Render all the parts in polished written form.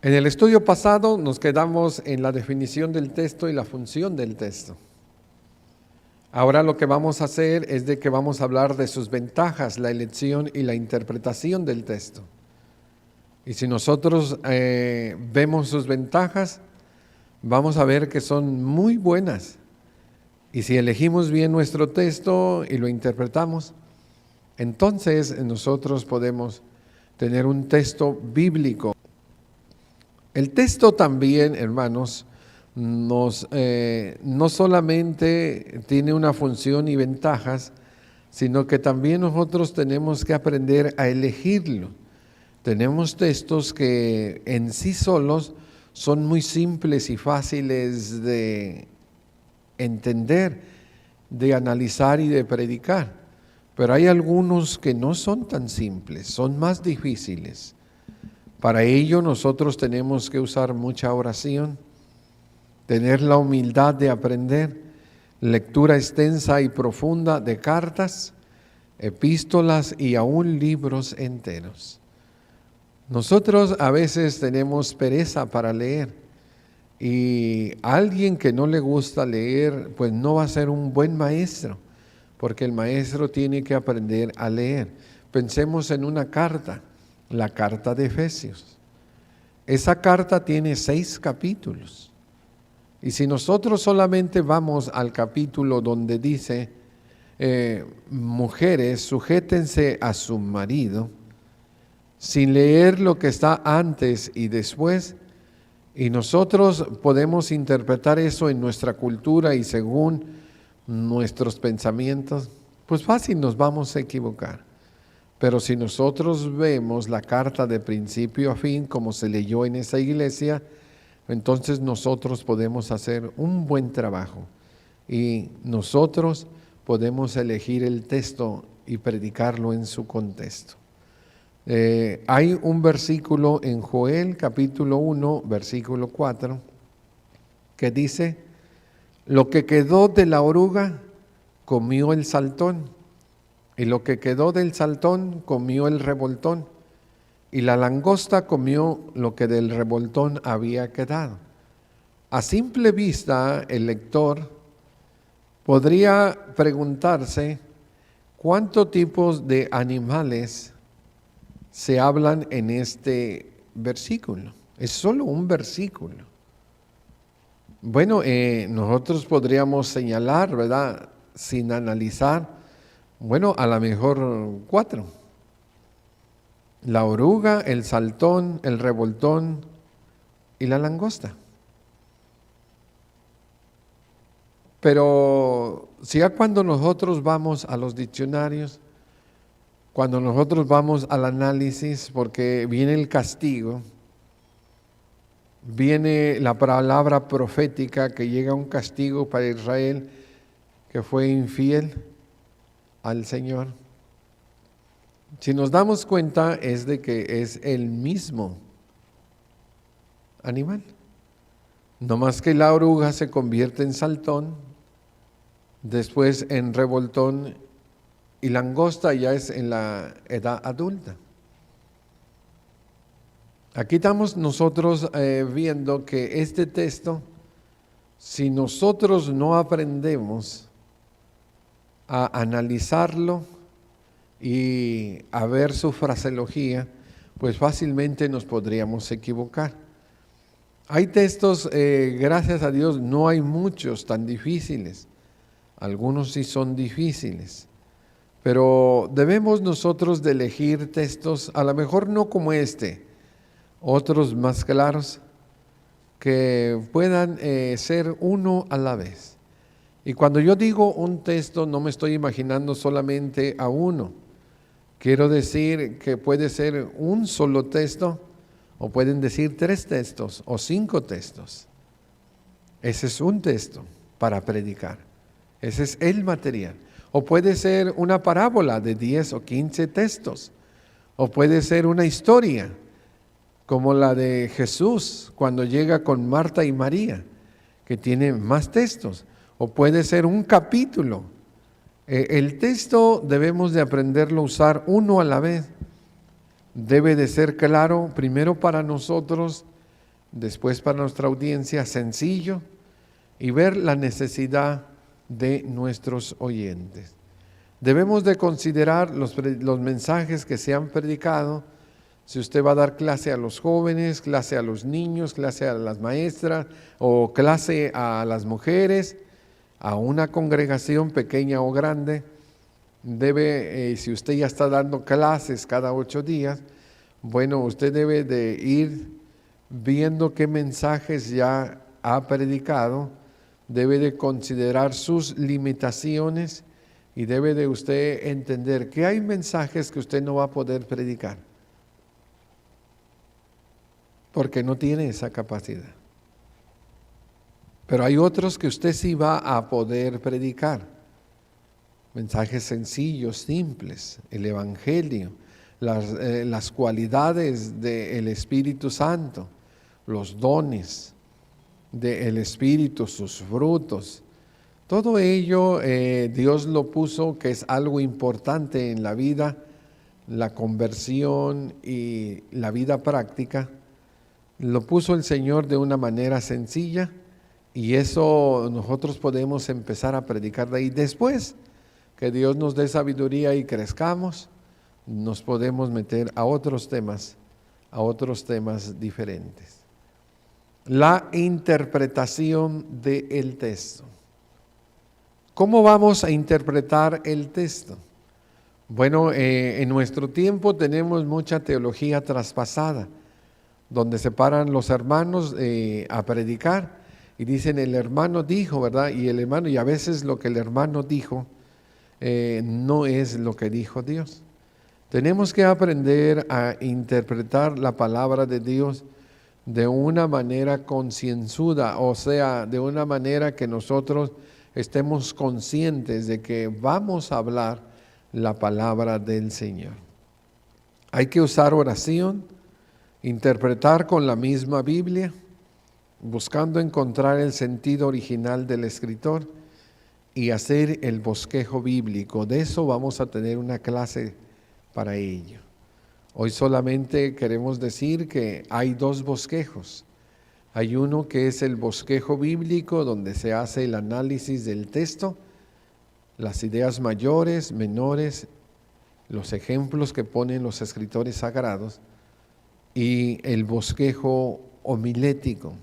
En el estudio pasado nos quedamos en la definición del texto y la función del texto. Ahora lo que vamos a hacer es de que vamos a hablar de sus ventajas, la elección y la interpretación del texto. Y si nosotros vemos sus ventajas, vamos a ver que son muy buenas. Y si elegimos bien nuestro texto y lo interpretamos, entonces nosotros podemos tener un texto bíblico. El texto también, hermanos, no solamente tiene una función y ventajas, sino que también nosotros tenemos que aprender a elegirlo. Tenemos textos que en sí solos son muy simples y fáciles de entender, de analizar y de predicar, pero hay algunos que no son tan simples, son más difíciles. Para ello nosotros tenemos que usar mucha oración, tener la humildad de aprender, lectura extensa y profunda de cartas, epístolas y aún libros enteros. Nosotros a veces tenemos pereza para leer y a alguien que no le gusta leer, pues no va a ser un buen maestro, porque el maestro tiene que aprender a leer. Pensemos en una carta. La carta de Efesios. Esa carta tiene 6 capítulos. Y si nosotros solamente vamos al capítulo donde dice, mujeres, sujétense a su marido, sin leer lo que está antes y después, y nosotros podemos interpretar eso en nuestra cultura y según nuestros pensamientos, pues fácil nos vamos a equivocar. Pero si nosotros vemos la carta de principio a fin, como se leyó en esa iglesia, entonces nosotros podemos hacer un buen trabajo y nosotros podemos elegir el texto y predicarlo en su contexto. Hay un versículo en Joel capítulo 1, versículo 4, que dice, lo que quedó de la oruga comió el saltón. Y lo que quedó del saltón comió el revoltón, y la langosta comió lo que del revoltón había quedado. A simple vista, el lector podría preguntarse cuántos tipos de animales se hablan en este versículo. Es solo un versículo. Bueno, nosotros podríamos señalar, ¿verdad?, sin analizar, bueno, a lo mejor 4. La oruga, el saltón, el revoltón y la langosta. Pero si ya cuando nosotros vamos a los diccionarios, cuando nosotros vamos al análisis, porque viene el castigo, viene la palabra profética que llega un castigo para Israel que fue infiel al Señor. Si nos damos cuenta es de que es el mismo animal. No más que la oruga se convierte en saltón, después en revoltón y langosta ya es en la edad adulta. Aquí estamos nosotros viendo que este texto, si nosotros no aprendemos a analizarlo y a ver su fraseología, pues fácilmente nos podríamos equivocar. Hay textos, gracias a Dios, no hay muchos tan difíciles. Algunos sí son difíciles. Pero debemos nosotros de elegir textos, a lo mejor no como este, otros más claros, que puedan ser uno a la vez. Y cuando yo digo un texto, no me estoy imaginando solamente a uno. Quiero decir que puede ser un solo texto, o pueden decir 3 textos o 5 textos. Ese es un texto para predicar. Ese es el material. O puede ser una parábola de 10 o 15 textos. O puede ser una historia, como la de Jesús cuando llega con Marta y María, que tiene más textos. O puede ser un capítulo. El texto debemos de aprenderlo a usar uno a la vez. Debe de ser claro primero para nosotros después para nuestra audiencia, sencillo, y ver la necesidad de nuestros oyentes. Debemos de considerar los mensajes que se han predicado. Si usted va a dar clase a los jóvenes, clase a los niños, clase a las maestras o clase a las mujeres, a una congregación pequeña o grande, debe, si usted ya está dando clases cada 8 días, bueno, usted debe de ir viendo qué mensajes ya ha predicado, debe de considerar sus limitaciones y debe de usted entender que hay mensajes que usted no va a poder predicar porque no tiene esa capacidad. Pero hay otros que usted sí va a poder predicar. Mensajes sencillos, simples, el Evangelio, las cualidades del Espíritu Santo, los dones del Espíritu, sus frutos. Todo ello Dios lo puso que es algo importante en la vida, la conversión y la vida práctica. Lo puso el Señor de una manera sencilla y eso nosotros podemos empezar a predicar de ahí. Después que Dios nos dé sabiduría y crezcamos, nos podemos meter a otros temas diferentes. La interpretación del texto. ¿Cómo vamos a interpretar el texto? Bueno, en nuestro tiempo tenemos mucha teología traspasada, donde se paran los hermanos a predicar y dicen el hermano dijo, ¿verdad? Y a veces lo que el hermano dijo no es lo que dijo Dios. Tenemos que aprender a interpretar la palabra de Dios de una manera concienzuda, o sea, de una manera que nosotros estemos conscientes de que vamos a hablar la palabra del Señor. Hay que usar oración, interpretar con la misma Biblia, buscando encontrar el sentido original del escritor y hacer el bosquejo bíblico. De eso vamos a tener una clase para ello. Hoy solamente queremos decir que hay 2 bosquejos. Hay uno que es el bosquejo bíblico, donde se hace el análisis del texto, las ideas mayores, menores, los ejemplos que ponen los escritores sagrados, y el bosquejo homilético,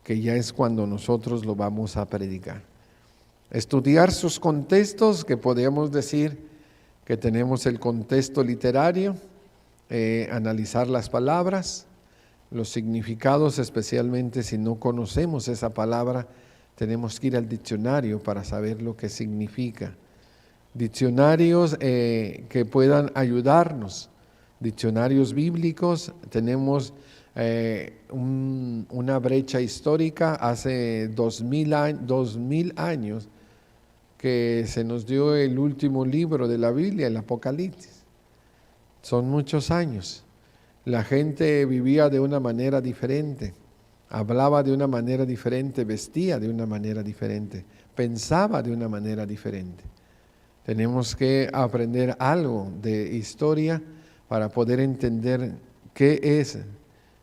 que ya es cuando nosotros lo vamos a predicar. Estudiar sus contextos, que podríamos decir que tenemos el contexto literario, analizar las palabras, los significados, especialmente si no conocemos esa palabra, tenemos que ir al diccionario para saber lo que significa. Diccionarios que puedan ayudarnos, diccionarios bíblicos. Tenemos una brecha histórica hace 2000 años que se nos dio el último libro de la Biblia, el Apocalipsis. Son muchos años. La gente vivía de una manera diferente, hablaba de una manera diferente, vestía de una manera diferente, pensaba de una manera diferente. Tenemos que aprender algo de historia para poder entender qué es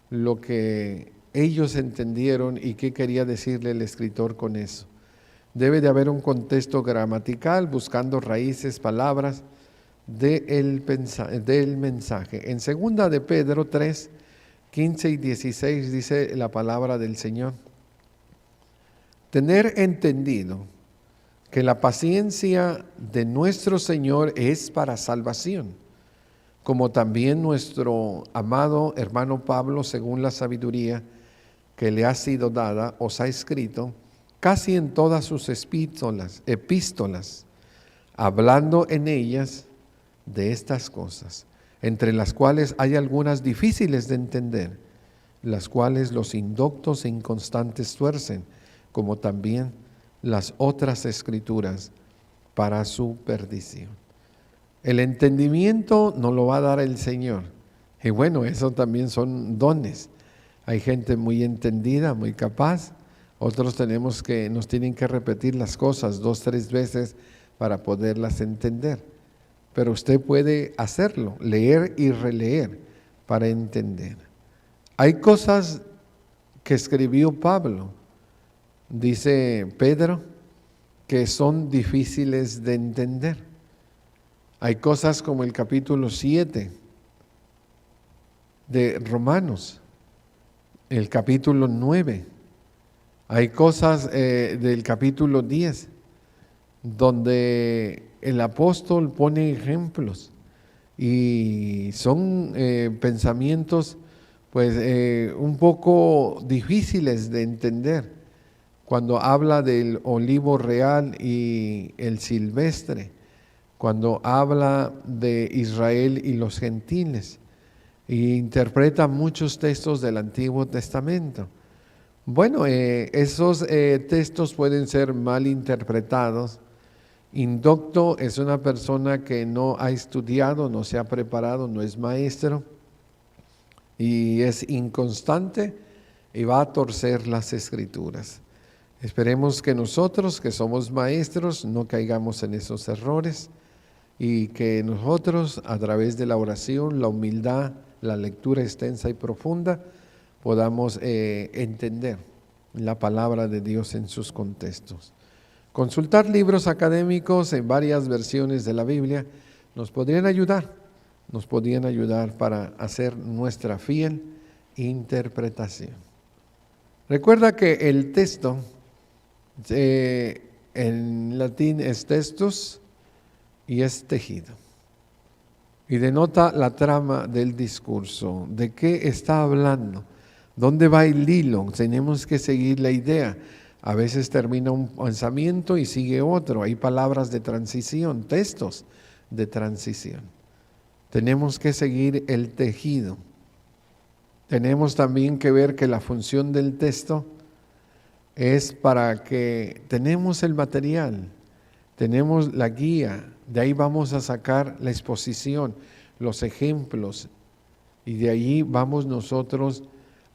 lo que ellos entendieron y qué quería decirle el escritor con eso. Debe de haber un contexto gramatical, buscando raíces, palabras del mensaje. En 2 de Pedro 3, 15 y 16 dice la palabra del Señor: tener entendido que la paciencia de nuestro Señor es para salvación, como también nuestro amado hermano Pablo, según la sabiduría que le ha sido dada, os ha escrito casi en todas sus epístolas, hablando en ellas de estas cosas, entre las cuales hay algunas difíciles de entender, las cuales los indoctos e inconstantes tuercen, como también las otras escrituras, para su perdición. El entendimiento nos lo va a dar el Señor. Y bueno, eso también son dones. Hay gente muy entendida, muy capaz. Otros nos tienen que repetir las cosas 2, 3 veces para poderlas entender. Pero usted puede hacerlo, leer y releer para entender. Hay cosas que escribió Pablo, dice Pedro, que son difíciles de entender. Hay cosas como el capítulo 7 de Romanos, el capítulo 9. Hay cosas del capítulo 10, donde el apóstol pone ejemplos y son pensamientos pues un poco difíciles de entender. Cuando habla del olivo real y el silvestre, cuando habla de Israel y los gentiles, e interpreta muchos textos del Antiguo Testamento. Bueno, esos textos pueden ser mal interpretados. Indocto es una persona que no ha estudiado, no se ha preparado, no es maestro y es inconstante y va a torcer las Escrituras. Esperemos que nosotros, que somos maestros, no caigamos en esos errores y que nosotros, a través de la oración, la humildad, la lectura extensa y profunda, podamos entender la palabra de Dios en sus contextos. Consultar libros académicos en varias versiones de la Biblia nos podrían ayudar para hacer nuestra fiel interpretación. Recuerda que el texto en latín es textus y es tejido. Y denota la trama del discurso, de qué está hablando, dónde va el hilo. Tenemos que seguir la idea. A veces termina un pensamiento y sigue otro. Hay palabras de transición, textos de transición. Tenemos que seguir el tejido. Tenemos también que ver que la función del texto es para que tenemos el material, tenemos la guía, de ahí vamos a sacar la exposición, los ejemplos, y de ahí vamos nosotros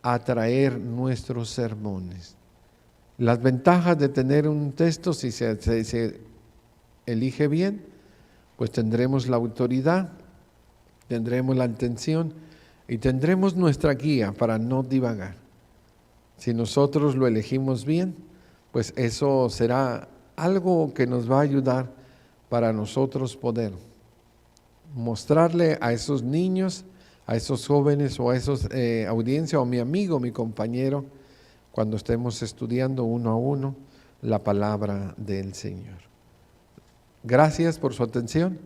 a traer nuestros sermones. Las ventajas de tener un texto, si se elige bien, pues tendremos la autoridad, tendremos la atención y tendremos nuestra guía para no divagar. Si nosotros lo elegimos bien, pues eso será algo que nos va a ayudar para nosotros poder mostrarle a esos niños, a esos jóvenes o a esos audiencia o mi amigo, mi compañero, cuando estemos estudiando uno a uno la palabra del Señor. Gracias por su atención.